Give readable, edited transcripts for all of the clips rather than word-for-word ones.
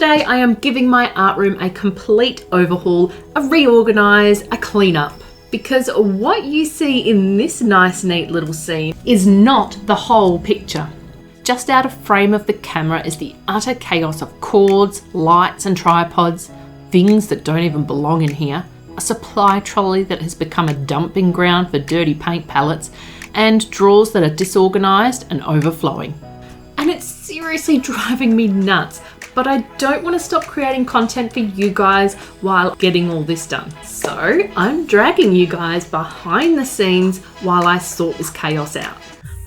today I am giving my art room a complete overhaul, a reorganize, a clean up. Because what you see in this nice neat little scene is not the whole picture. Just out of frame of the camera is the utter chaos of cords, lights and tripods, things that don't even belong in here, a supply trolley that has become a dumping ground for dirty paint pallets, and drawers that are disorganised and overflowing. And it's seriously driving me nuts, but I don't want to stop creating content for you guys while getting all this done. So I'm dragging you guys behind the scenes while I sort this chaos out.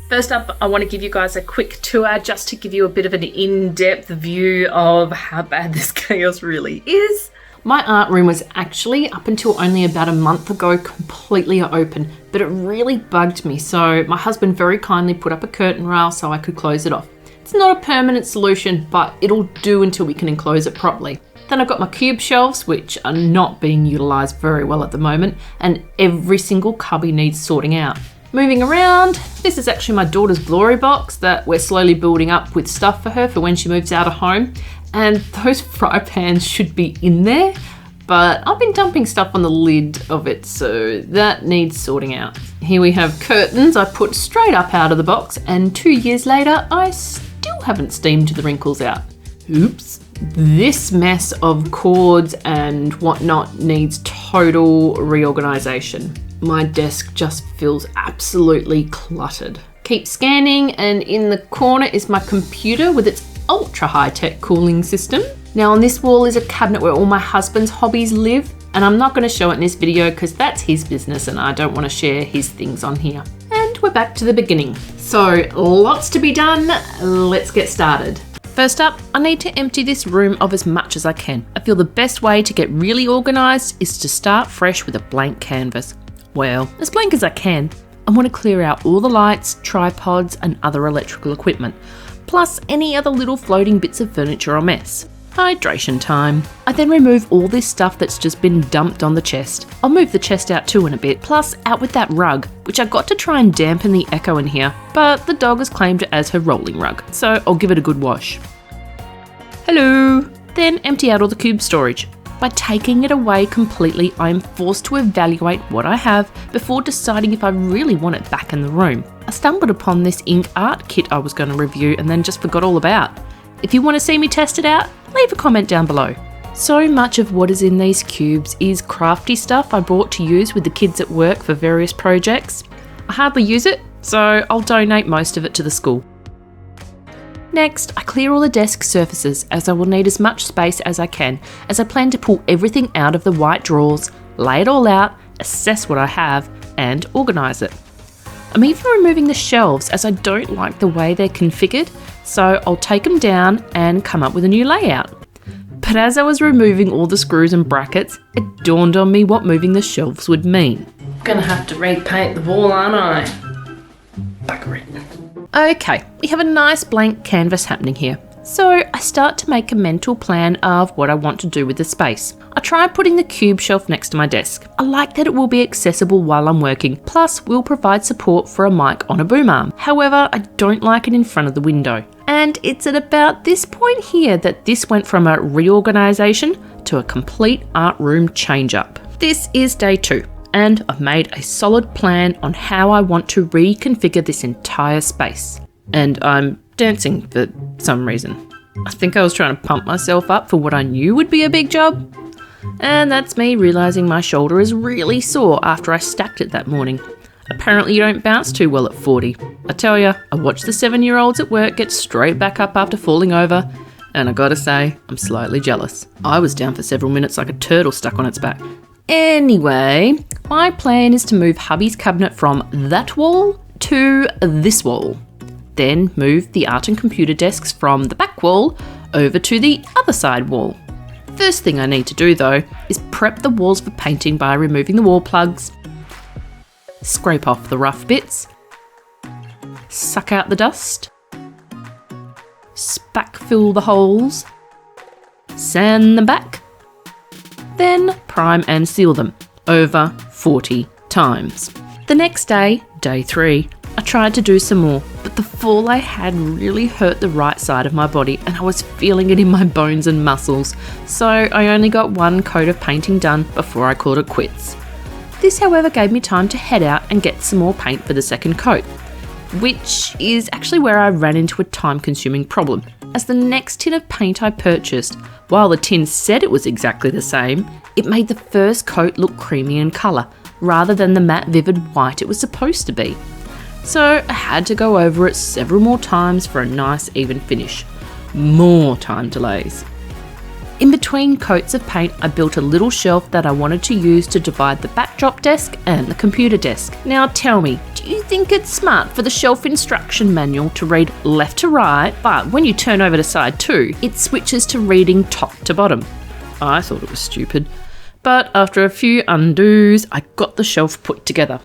First up, I want to give you guys a quick tour just to give you a bit of an in-depth view of how bad this chaos really is. My art room was actually, up until only about a month ago, completely open, but it really bugged me, so my husband very kindly put up a curtain rail so I could close it off. It's not a permanent solution, but it'll do until we can enclose it properly. Then I've got my cube shelves, which are not being utilised very well at the moment, and every single cubby needs sorting out. Moving around, this is actually my daughter's glory box that we're slowly building up with stuff for her for when she moves out of home. And those fry pans should be in there, but I've been dumping stuff on the lid of it, so that needs sorting out. Here we have curtains I put straight up out of the box, and 2 years later, I still haven't steamed the wrinkles out. Oops. This mess of cords and whatnot needs total reorganisation. My desk just feels absolutely cluttered. Keep scanning, and in the corner is my computer with its ultra high-tech cooling system. Now on this wall is a cabinet where all my husband's hobbies live, and I'm not going to show it in this video because that's his business and I don't want to share his things on here. And we're back to the beginning. So lots to be done, let's get started. First up, I need to empty this room of as much as I can. I feel the best way to get really organised is to start fresh with a blank canvas. Well, as blank as I can. I want to clear out all the lights, tripods and other electrical equipment, plus any other little floating bits of furniture or mess. Hydration time. I then remove all this stuff that's just been dumped on the chest. I'll move the chest out too in a bit, plus out with that rug, which I got to try and dampen the echo in here, but the dog has claimed it as her rolling rug, so I'll give it a good wash. Hello! Then empty out all the cube storage. By taking it away completely, I am forced to evaluate what I have before deciding if I really want it back in the room. I stumbled upon this ink art kit I was going to review and then just forgot all about. If you want to see me test it out, leave a comment down below. So much of what is in these cubes is crafty stuff I brought to use with the kids at work for various projects. I hardly use it, so I'll donate most of it to the school. Next, I clear all the desk surfaces as I will need as much space as I can, as I plan to pull everything out of the white drawers, lay it all out, assess what I have, and organise it. I'm even removing the shelves as I don't like the way they're configured, so I'll take them down and come up with a new layout. But as I was removing all the screws and brackets, it dawned on me what moving the shelves would mean. Gonna have to repaint the wall, aren't I? Bugger it. Okay, we have a nice blank canvas happening here. So I start to make a mental plan of what I want to do with the space. I try putting the cube shelf next to my desk. I like that it will be accessible while I'm working, plus will provide support for a mic on a boom arm. However, I don't like it in front of the window. And it's at about this point here that this went from a reorganisation to a complete art room change up. This is day 2. And I've made a solid plan on how I want to reconfigure this entire space. And I'm dancing for some reason. I think I was trying to pump myself up for what I knew would be a big job. And that's me realising my shoulder is really sore after I stacked it that morning. Apparently you don't bounce too well at 40. I tell ya, I watched the 7-year-olds at work get straight back up after falling over, and I gotta say, I'm slightly jealous. I was down for several minutes like a turtle stuck on its back. Anyway, my plan is to move hubby's cabinet from that wall to this wall. Then move the art and computer desks from the back wall over to the other side wall. First thing I need to do though is prep the walls for painting by removing the wall plugs, scrape off the rough bits, suck out the dust, spack-fill the holes, sand them back, then prime and seal them over 40 times. The next day, day 3, I tried to do some more, but the fall I had really hurt the right side of my body and I was feeling it in my bones and muscles, so I only got one coat of painting done before I called it quits. This, however, gave me time to head out and get some more paint for the second coat, which is actually where I ran into a time-consuming problem, as the next tin of paint I purchased, while the tin said it was exactly the same, it made the first coat look creamy in colour, rather than the matte vivid white it was supposed to be. So I had to go over it several more times for a nice even finish. More time delays. In between coats of paint, I built a little shelf that I wanted to use to divide the backdrop desk and the computer desk. Now tell me, do you think it's smart for the shelf instruction manual to read left to right, but when you turn over to side 2, it switches to reading top to bottom? I thought it was stupid, but after a few undos, I got the shelf put together.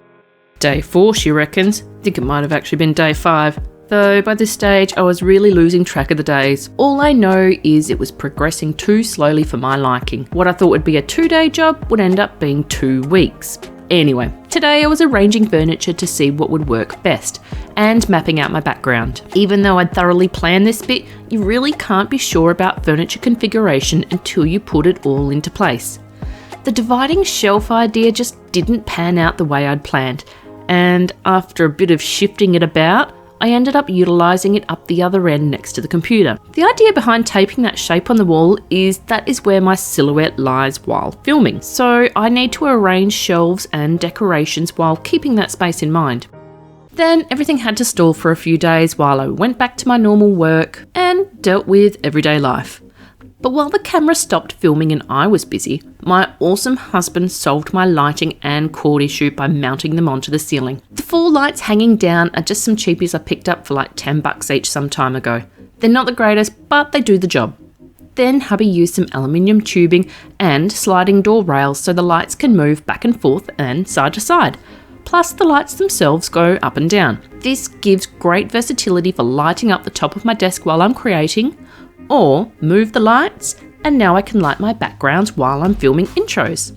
Day 4, she reckons. I think it might have actually been day 5. Though by this stage, I was really losing track of the days. All I know is it was progressing too slowly for my liking. What I thought would be a 2-day job would end up being 2 weeks. Anyway, today I was arranging furniture to see what would work best and mapping out my background. Even though I'd thoroughly planned this bit, you really can't be sure about furniture configuration until you put it all into place. The dividing shelf idea just didn't pan out the way I'd planned, and after a bit of shifting it about, I ended up utilising it up the other end next to the computer. The idea behind taping that shape on the wall is that is where my silhouette lies while filming, so I need to arrange shelves and decorations while keeping that space in mind. Then everything had to stall for a few days while I went back to my normal work and dealt with everyday life. But while the camera stopped filming and I was busy, my awesome husband solved my lighting and cord issue by mounting them onto the ceiling. The 4 lights hanging down are just some cheapies I picked up for like $10 each some time ago. They're not the greatest, but they do the job. Then hubby used some aluminium tubing and sliding door rails so the lights can move back and forth and side to side. Plus the lights themselves go up and down. This gives great versatility for lighting up the top of my desk while I'm creating, or move the lights and now I can light my backgrounds while I'm filming intros.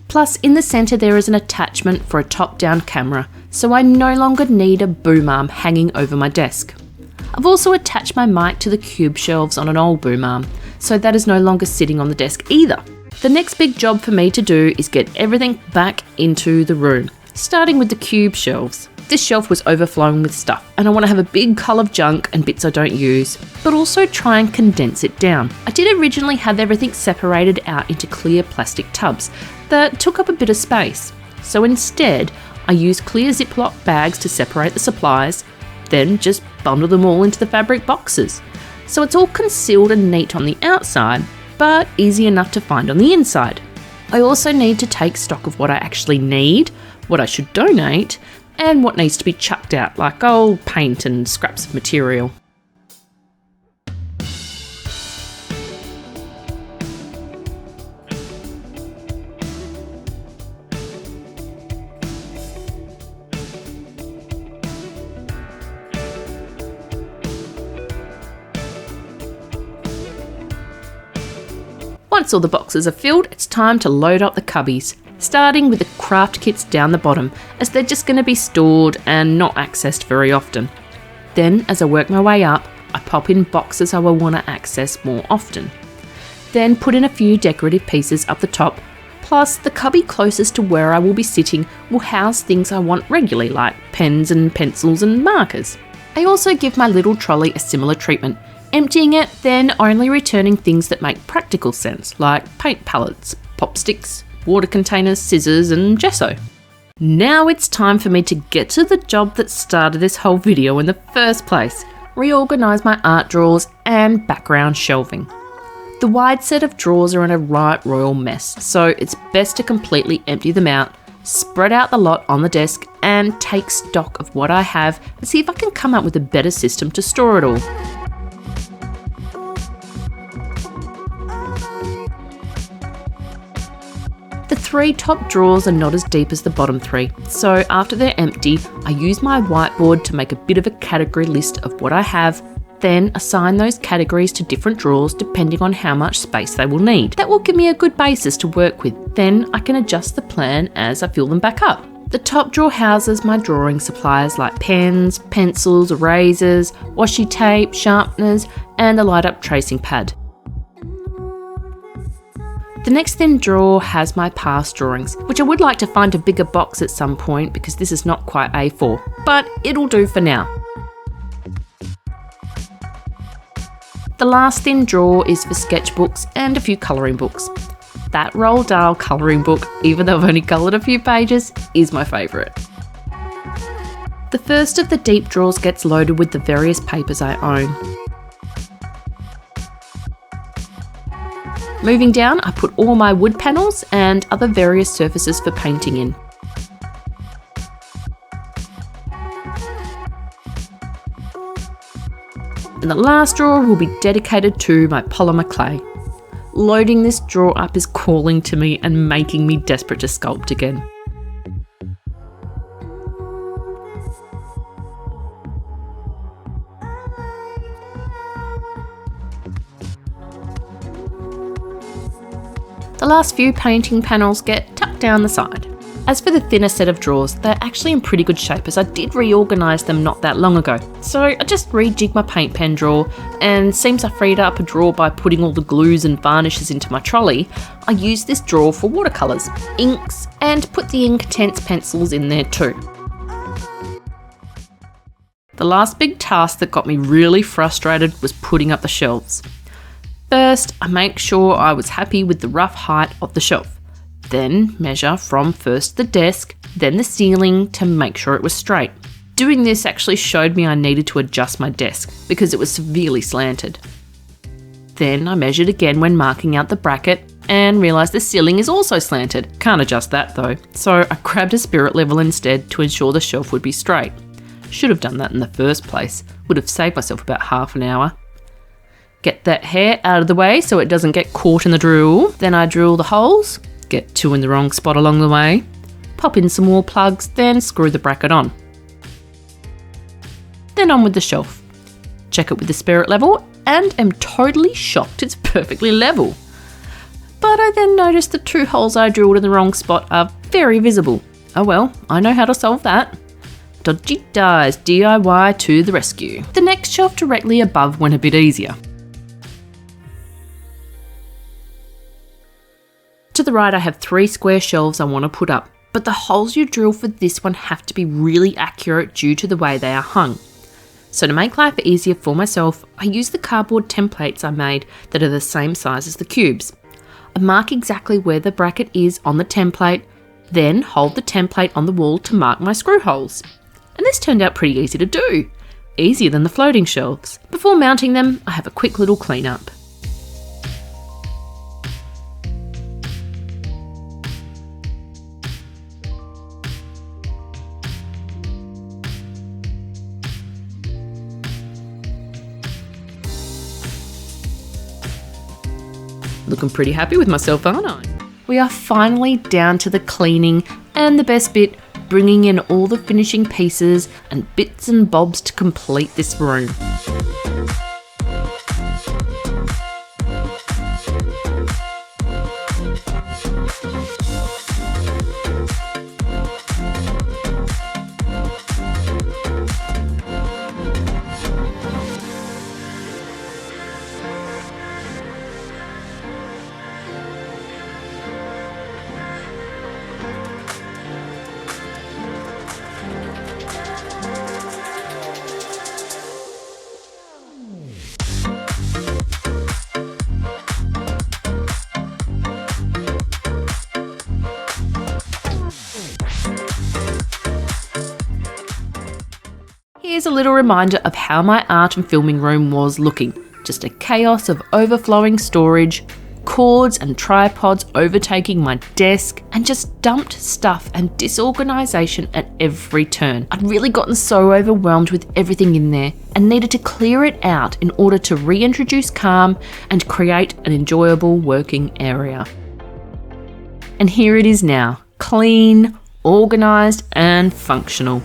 Plus in the centre there is an attachment for a top-down camera, so I no longer need a boom arm hanging over my desk. I've also attached my mic to the cube shelves on an old boom arm, so that is no longer sitting on the desk either. The next big job for me to do is get everything back into the room, starting with the cube shelves. This shelf was overflowing with stuff and I want to have a big cull of junk and bits I don't use, but also try and condense it down. I did originally have everything separated out into clear plastic tubs that took up a bit of space. So instead, I used clear Ziploc bags to separate the supplies, then just bundle them all into the fabric boxes. So it's all concealed and neat on the outside, but easy enough to find on the inside. I also need to take stock of what I actually need, what I should donate, and what needs to be chucked out, like old paint and scraps of material. Once all the boxes are filled, it's time to load up the cubbies, starting with the craft kits down the bottom, as they're just going to be stored and not accessed very often. Then, as I work my way up, I pop in boxes I will want to access more often. Then put in a few decorative pieces up the top, plus the cubby closest to where I will be sitting will house things I want regularly, like pens and pencils and markers. I also give my little trolley a similar treatment, emptying it, then only returning things that make practical sense, like paint palettes, pop sticks, water containers, scissors and gesso. Now it's time for me to get to the job that started this whole video in the first place, reorganize my art drawers and background shelving. The wide set of drawers are in a right royal mess, so it's best to completely empty them out, spread out the lot on the desk and take stock of what I have and see if I can come up with a better system to store it all. The 3 top drawers are not as deep as the bottom 3, so after they're empty, I use my whiteboard to make a bit of a category list of what I have, then assign those categories to different drawers depending on how much space they will need. That will give me a good basis to work with, then I can adjust the plan as I fill them back up. The top drawer houses my drawing supplies like pens, pencils, erasers, washi tape, sharpeners, and a light-up tracing pad. The next thin drawer has my past drawings, which I would like to find a bigger box at some point because this is not quite A4, but it'll do for now. The last thin drawer is for sketchbooks and a few colouring books. That Roald Dahl colouring book, even though I've only coloured a few pages, is my favourite. The first of the deep drawers gets loaded with the various papers I own. Moving down, I put all my wood panels and other various surfaces for painting in. And the last drawer will be dedicated to my polymer clay. Loading this drawer up is calling to me and making me desperate to sculpt again. The last few painting panels get tucked down the side. As for the thinner set of drawers, they're actually in pretty good shape as I did reorganise them not that long ago. So I just rejigged my paint pen drawer, and seems I freed up a drawer by putting all the glues and varnishes into my trolley. I used this drawer for watercolours, inks, and put the Inktense pencils in there too. The last big task that got me really frustrated was putting up the shelves. First, I make sure I was happy with the rough height of the shelf. Then measure from first the desk, then the ceiling to make sure it was straight. Doing this actually showed me I needed to adjust my desk because it was severely slanted. Then I measured again when marking out the bracket and realised the ceiling is also slanted. Can't adjust that though, so I grabbed a spirit level instead to ensure the shelf would be straight. Should have done that in the first place, would have saved myself about half an hour. Get that hair out of the way so it doesn't get caught in the drill. Then I drill the holes, get two in the wrong spot along the way, pop in some more plugs, then screw the bracket on. Then on with the shelf. Check it with the spirit level and am totally shocked it's perfectly level. But I then noticed the two holes I drilled in the wrong spot are very visible. Oh well, I know how to solve that. Dodgy dies, DIY to the rescue. The next shelf directly above went a bit easier. To the right I have 3 square shelves I want to put up, but the holes you drill for this one have to be really accurate due to the way they are hung. So to make life easier for myself, I use the cardboard templates I made that are the same size as the cubes. I mark exactly where the bracket is on the template, then hold the template on the wall to mark my screw holes. And this turned out pretty easy to do, easier than the floating shelves. Before mounting them, I have a quick little clean up. Looking pretty happy with myself, aren't I? We are finally down to the cleaning and the best bit, bringing in all the finishing pieces and bits and bobs to complete this room. Here's a little reminder of how my art and filming room was looking. Just a chaos of overflowing storage, cords and tripods overtaking my desk, and just dumped stuff and disorganisation at every turn. I'd really gotten so overwhelmed with everything in there and needed to clear it out in order to reintroduce calm and create an enjoyable working area. And here it is now, clean, organised and functional.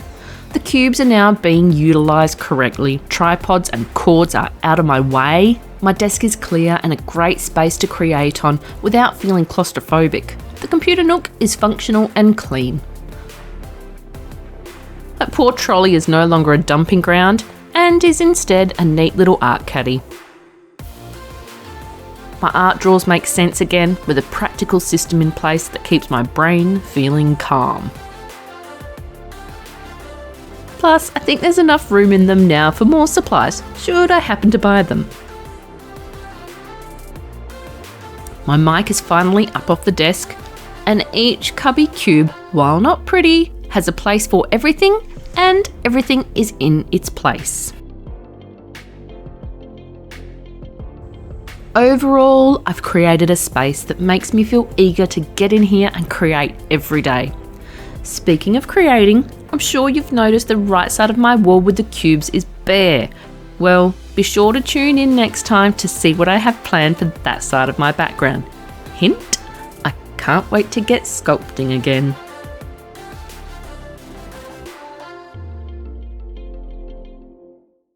The cubes are now being utilised correctly, tripods and cords are out of my way, my desk is clear and a great space to create on without feeling claustrophobic. The computer nook is functional and clean. That poor trolley is no longer a dumping ground and is instead a neat little art caddy. My art drawers make sense again with a practical system in place that keeps my brain feeling calm. Plus, I think there's enough room in them now for more supplies, should I happen to buy them. My mic is finally up off the desk, and each cubby cube, while not pretty, has a place for everything, and everything is in its place. Overall, I've created a space that makes me feel eager to get in here and create every day. Speaking of creating, I'm sure you've noticed the right side of my wall with the cubes is bare. Well, be sure to tune in next time to see what I have planned for that side of my background. Hint, I can't wait to get sculpting again.